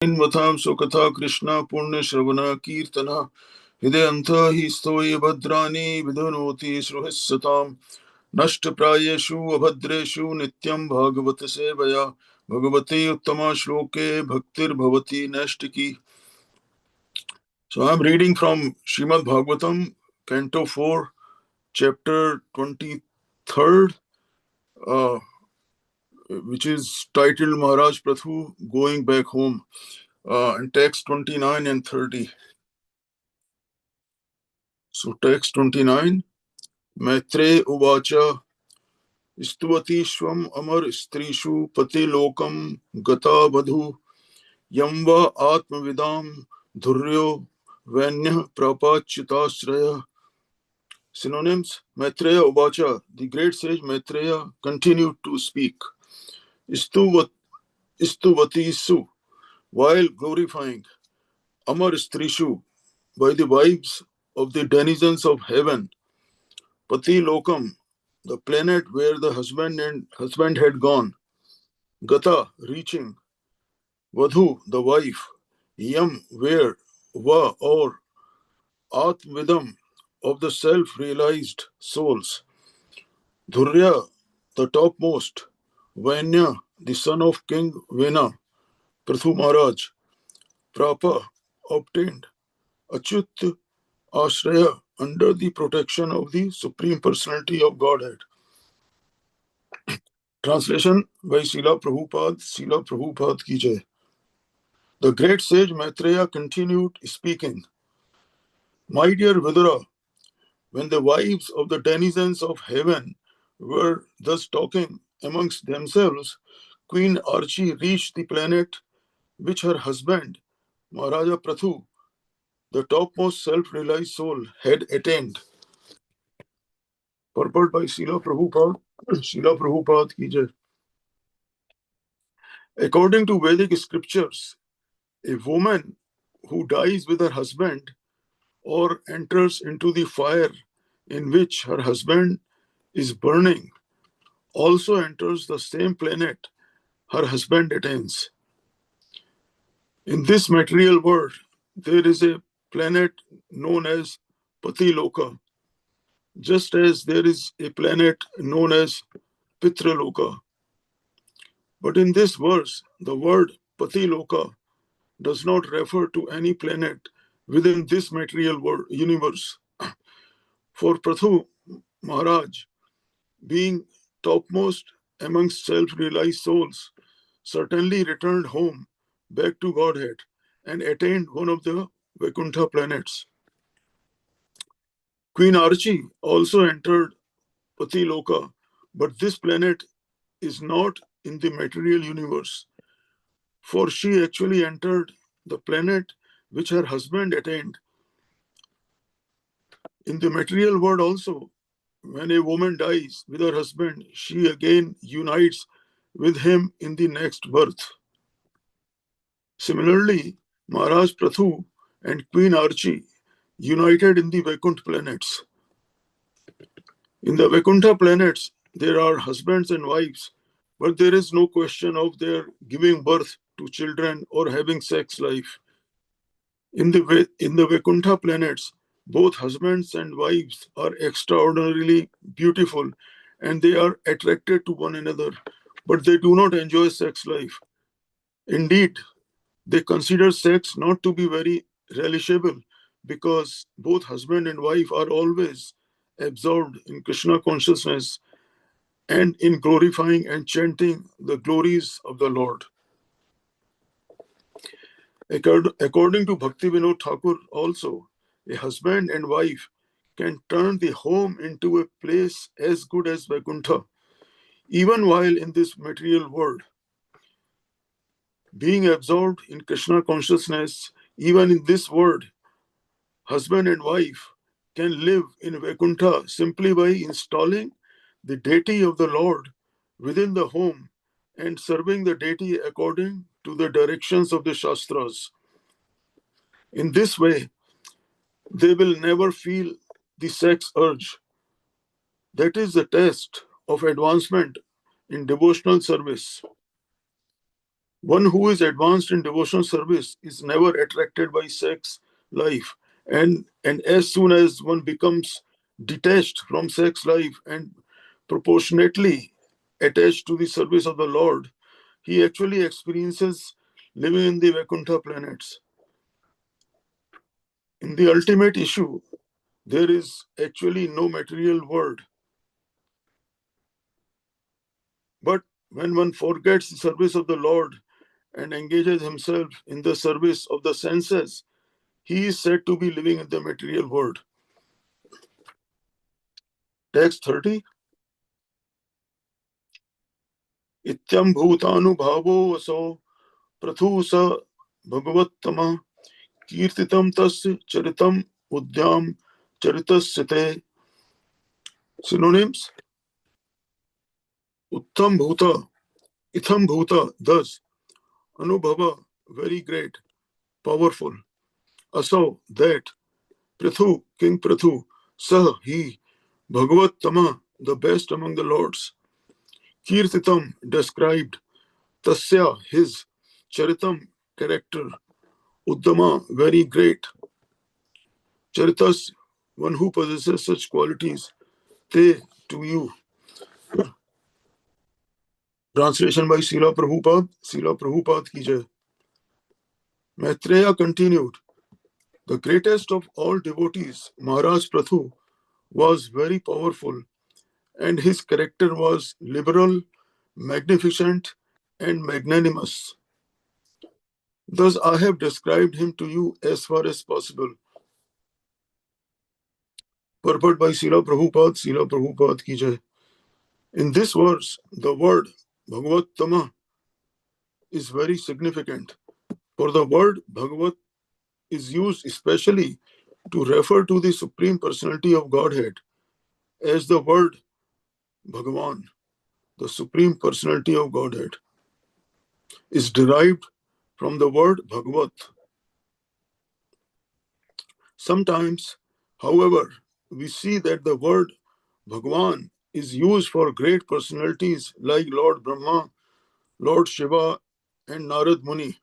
Invatam Sukatha Krishna Purna Shravana Kirtana Hidayanta Histoye Bhadrani Vidhanoti Sruhisatam Nashta Prayeshu Abhadreshu Nityam Bhagavata Sevaya Bhagavati Uttama Shloke Bhaktir Bhavati Nashtiki. So I'm reading from Srimad Bhagavatam, Canto 4, Chapter 23rd, which is titled Maharaj Prathu Going Back Home, and text 29 and 30. So text 29, Maitre Uvacha Istuvati Amar Strishu Pati Lokam Gata Badhu Yamba Atmavidam Dhuryo Vanya Prapachitasraya. Synonyms: Maitreya Uvacha, the great sage Maitreya continued to speak. Istuvati Su, while glorifying Amar Strishu, by the wives of the denizens of heaven, Pati Lokam, the planet where the husband had gone, Gata, reaching, Vadhu, the wife, Yam, where, Va, or Atmvidam, of the self-realized souls, Dhurya, the topmost, Vanya, the son of King Vena, Prathu Maharaj, Prapa, obtained, Achyut, Ashraya, under the protection of the Supreme Personality of Godhead. Translation by Srila Prabhupada ki jai. The great sage Maitreya continued speaking. My dear Vidura, when the wives of the denizens of heaven were thus talking amongst themselves, Queen Archie reached the planet which her husband, Maharaja Prathu, the topmost self-realized soul, had attained. Purport by Srila Prabhupada ki jai. According to Vedic scriptures, a woman who dies with her husband or enters into the fire in which her husband is burning also enters the same planet her husband attains. In this material world, there is a planet known as Patiloka, just as there is a planet known as Pitraloka. But in this verse, the word Patiloka does not refer to any planet within this material world, universe. For Prathu Maharaj, being topmost amongst self-realized souls, certainly returned home back to Godhead and attained one of the Vaikuntha planets. Queen Archie also entered Patiloka, but this planet is not in the material universe, for she actually entered the planet which her husband attained. In the material world also, when a woman dies with her husband, she again unites with him in the next birth. Similarly, Maharaj Prathu and Queen Archie united in the Vaikuntha planets. In the Vaikuntha planets, there are husbands and wives, but there is no question of their giving birth to children or having sex life. In the Vaikuntha planets, both husbands and wives are extraordinarily beautiful and they are attracted to one another, but they do not enjoy sex life. Indeed, they consider sex not to be very relishable because both husband and wife are always absorbed in Krishna consciousness and in glorifying and chanting the glories of the Lord. According to Bhakti Vinod Thakur also, a husband and wife can turn the home into a place as good as Vaikuntha, even while in this material world. Being absorbed in Krishna consciousness, even in this world, husband and wife can live in Vaikuntha simply by installing the deity of the Lord within the home and serving the deity according to the directions of the Shastras. In this way, they will never feel the sex urge. That is the test of advancement in devotional service. One who is advanced in devotional service is never attracted by sex life. And as soon as one becomes detached from sex life and proportionately attached to the service of the Lord, he actually experiences living in the Vaikuntha planets. In the ultimate issue, there is actually no material world. But when one forgets the service of the Lord and engages himself in the service of the senses, he is said to be living in the material world. Text 30. Ityam bhutanu bhavo vaso prathu sa bhagavattama kirtitam tasya charitam udyam charitasya. Synonyms: Uttam bhuta, itham bhuta, thus, anubhava, very great, powerful, aso, that, prithu, King Prithu, sah, he, bhagavattama, the best among the lords, kirtitam, described, tasya, his, charitam, character, uddama, very great, charitas, one who possesses such qualities, te, to you. Translation by Srila Prabhupada. Srila Prabhupada ki jai. Maitreya continued, the greatest of all devotees, Maharaj Prathu, was very powerful, and his character was liberal, magnificent, and magnanimous. Thus I have described him to you as far as possible. Purport by Srila Prabhupada ki jai. In this verse, the word Bhagavattama is very significant, for the word Bhagavat is used especially to refer to the Supreme Personality of Godhead, as the word Bhagavan, the Supreme Personality of Godhead, is derived from the word Bhagavat. Sometimes, however, we see that the word Bhagavan is used for great personalities like Lord Brahma, Lord Shiva, and Narad Muni.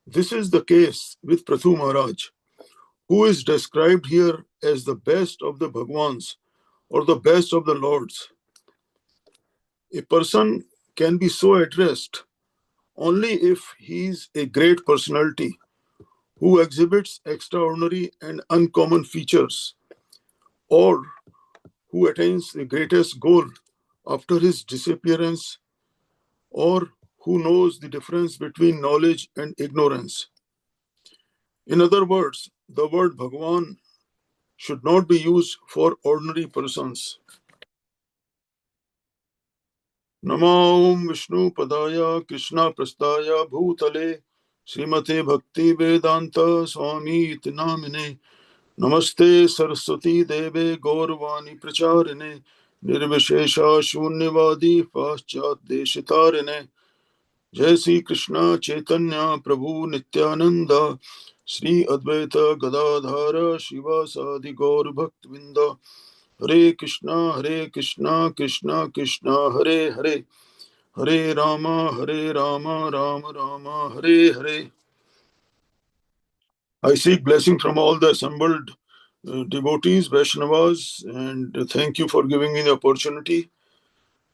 This is the case with Prathu Maharaj, who is described here as the best of the Bhagavans or the best of the Lords. A person can be so addressed only if he is a great personality who exhibits extraordinary and uncommon features, or who attains the greatest goal after his disappearance, or who knows the difference between knowledge and ignorance. In other words, the word Bhagavan should not be used for ordinary persons. Namo Vishnu Padaya Krishna Prastaya Bhutale Srimate Bhakti Vedanta Swami Iti Namine Namaste Saraswati Deve Gaurvani Pracharine Nirvishesha Shunyavadi Paschat Deshitarine Jai Sri Krishna Chaitanya Prabhu Nityananda Sri Advaita Gadadhara Shiva Sadi Gaur Bhaktivinda Hare Krishna Krishna Krishna Hare Hare Hare Rama Rama Rama Hare Hare. I seek blessing from all the assembled devotees, Vaishnavas, and thank you for giving me the opportunity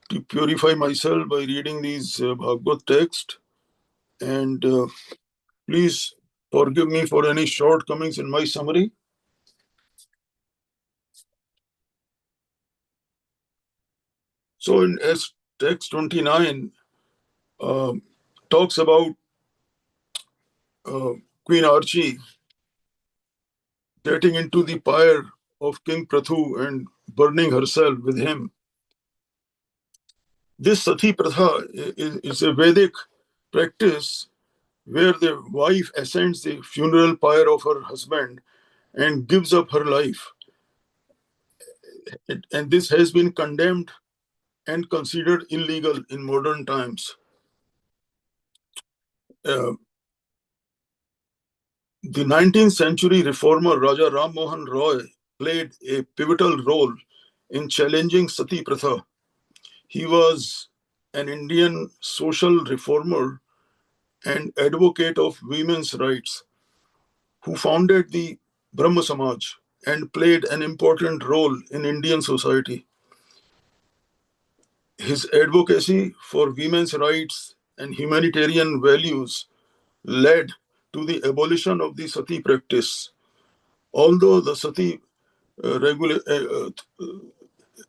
to purify myself by reading these Bhagavad text. And please forgive me for any shortcomings in my summary. So in text 29 talks about Queen Archie getting into the pyre of King Prathu and burning herself with him. This Sati Pratha is a Vedic practice where the wife ascends the funeral pyre of her husband and gives up her life. And this has been condemned and considered illegal in modern times. The 19th century reformer Raja Ram Mohan Roy played a pivotal role in challenging Sati Pratha. He was an Indian social reformer and advocate of women's rights who founded the Brahma Samaj and played an important role in Indian society. His advocacy for women's rights and humanitarian values led to the abolition of the sati practice. Although the sati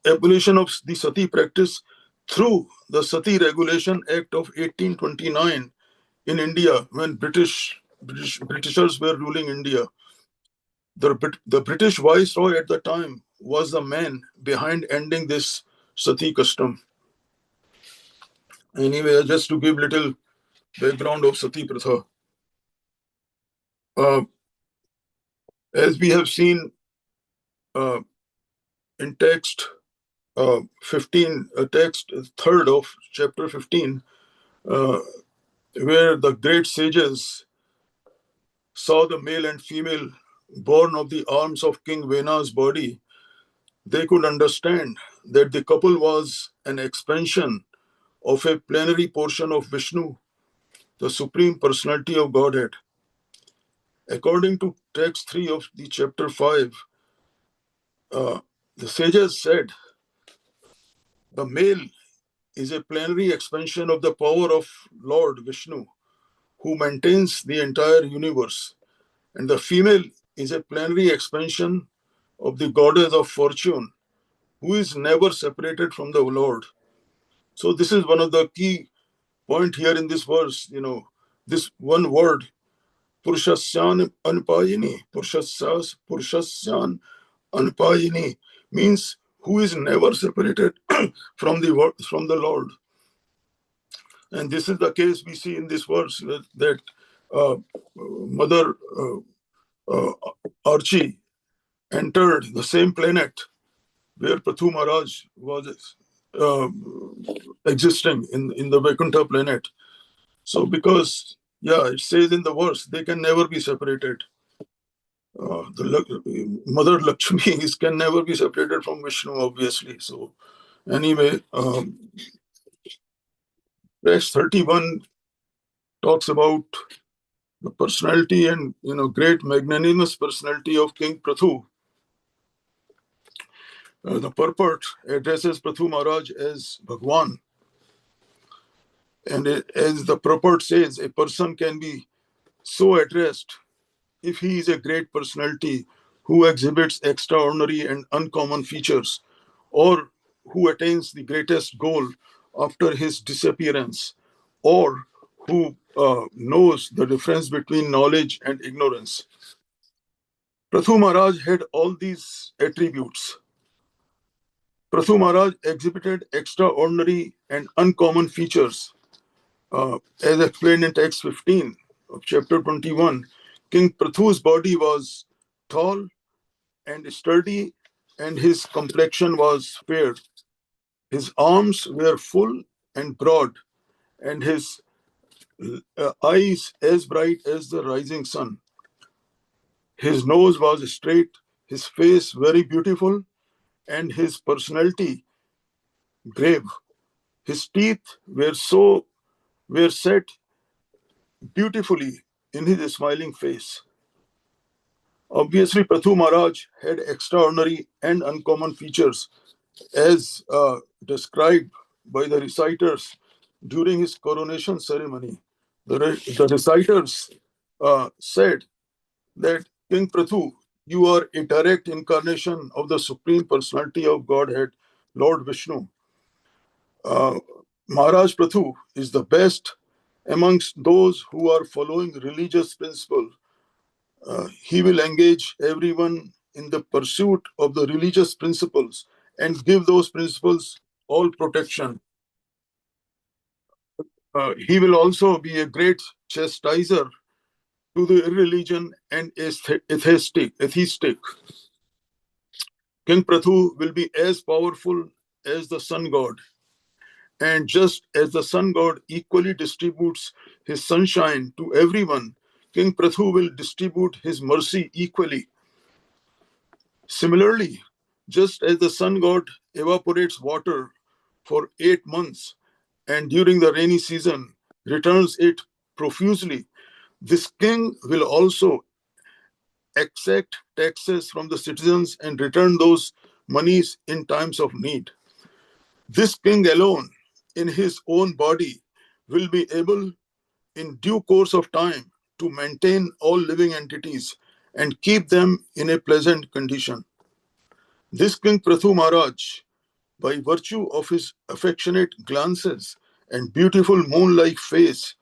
abolition of the sati practice through the Sati Regulation Act of 1829 in India when Britishers were ruling India. The British Viceroy at the time was the man behind ending this sati custom. Anyway, just to give little background of sati pratha. Uh, as we have seen uh, in text 15, text third of chapter 15, uh, where the great sages saw the male and female born of the arms of King Vena's body, they could understand that the couple was an expansion of a plenary portion of Vishnu, the Supreme Personality of Godhead. According to text 3 of the chapter 5, the sages said the male is a plenary expansion of the power of Lord Vishnu, who maintains the entire universe, and the female is a plenary expansion of the goddess of fortune, who is never separated from the Lord. So this is one of the key point here in this verse. This one word, Purushasyan Anupayini, Purushasyan Anupayini, means who is never separated from the Lord. And this is the case we see in this verse that Mother uh, Archie entered the same planet where Prathu Maharaj was uh, existing in the Vaikuntha planet. So because, it says in the verse, they can never be separated. The Mother Lakshmi can never be separated from Vishnu, obviously. So anyway, verse 31 talks about the personality and great magnanimous personality of King Prathu. The purport addresses Prathu Maharaj as Bhagwan. And as the purport says, a person can be so addressed if he is a great personality who exhibits extraordinary and uncommon features, or who attains the greatest goal after his disappearance, or who knows the difference between knowledge and ignorance. Prathu Maharaj had all these attributes. Prathu Maharaj exhibited extraordinary and uncommon features. As explained in text 15 of chapter 21, King Prathu's body was tall and sturdy, and his complexion was fair. His arms were full and broad, and his eyes as bright as the rising sun. His nose was straight, his face very beautiful, and his personality grave. His teeth were set beautifully in his smiling face. Obviously, Prathu Maharaj had extraordinary and uncommon features as described by the reciters during his coronation ceremony. The reciters said that King Prathu, you are a direct incarnation of the Supreme Personality of Godhead, Lord Vishnu. Maharaj Prathu is the best amongst those who are following religious principle. He will engage everyone in the pursuit of the religious principles and give those principles all protection. He will also be a great chastiser to the irreligion and atheistic. King Prathu will be as powerful as the sun god. And just as the sun god equally distributes his sunshine to everyone, King Prathu will distribute his mercy equally. Similarly, just as the sun god evaporates water for 8 months and during the rainy season returns it profusely, this king will also exact taxes from the citizens and return those monies in times of need. This king alone, in his own body, will be able, in due course of time, to maintain all living entities and keep them in a pleasant condition. This King Prathu Maharaj, by virtue of his affectionate glances and beautiful moon-like face,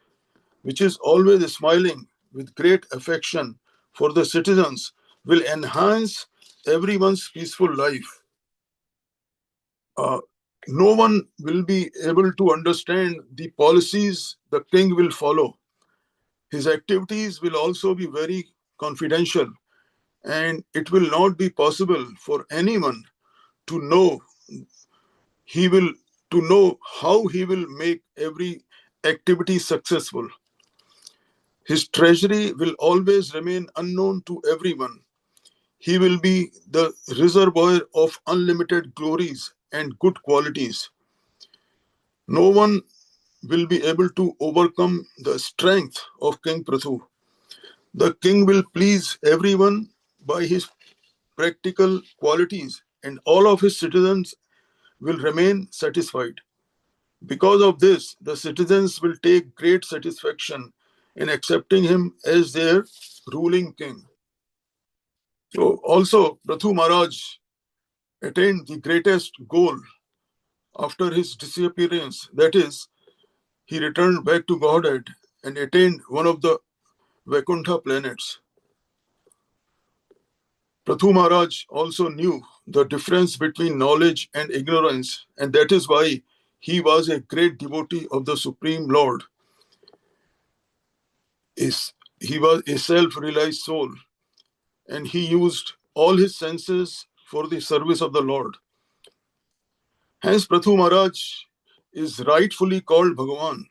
which is always smiling with great affection for the citizens, will enhance everyone's peaceful life. Uh, no one will be able to understand the policies the king will follow. His activities will also be very confidential, and it will not be possible for anyone to know he will to know how he will make every activity successful. His treasury will always remain unknown to everyone. He will be the reservoir of unlimited glories and good qualities. No one will be able to overcome the strength of King Prathu. The king will please everyone by his practical qualities, and all of his citizens will remain satisfied. Because of this, the citizens will take great satisfaction in accepting him as their ruling king. So, also, Prathu Maharaj attained the greatest goal after his disappearance. That is, he returned back to Godhead and attained one of the Vaikuntha planets. Prathu Maharaj also knew the difference between knowledge and ignorance, and that is why he was a great devotee of the Supreme Lord. He was a self-realized soul, and he used all his senses for the service of the Lord. Hence, Prathu Maharaj is rightfully called Bhagavan,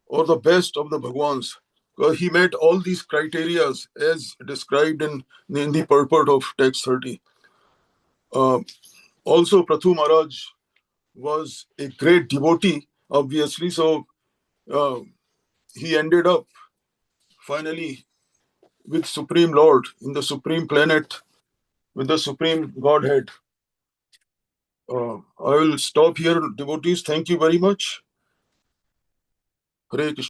or the best of the Bhagwans, because he met all these criteria as described in the purport of text 30. Also, Prathu Maharaj was a great devotee, obviously, so uh, he ended up finally with Supreme Lord in the Supreme Planet with the Supreme Godhead. I will stop here, devotees. Thank you very much. Hare Krishna.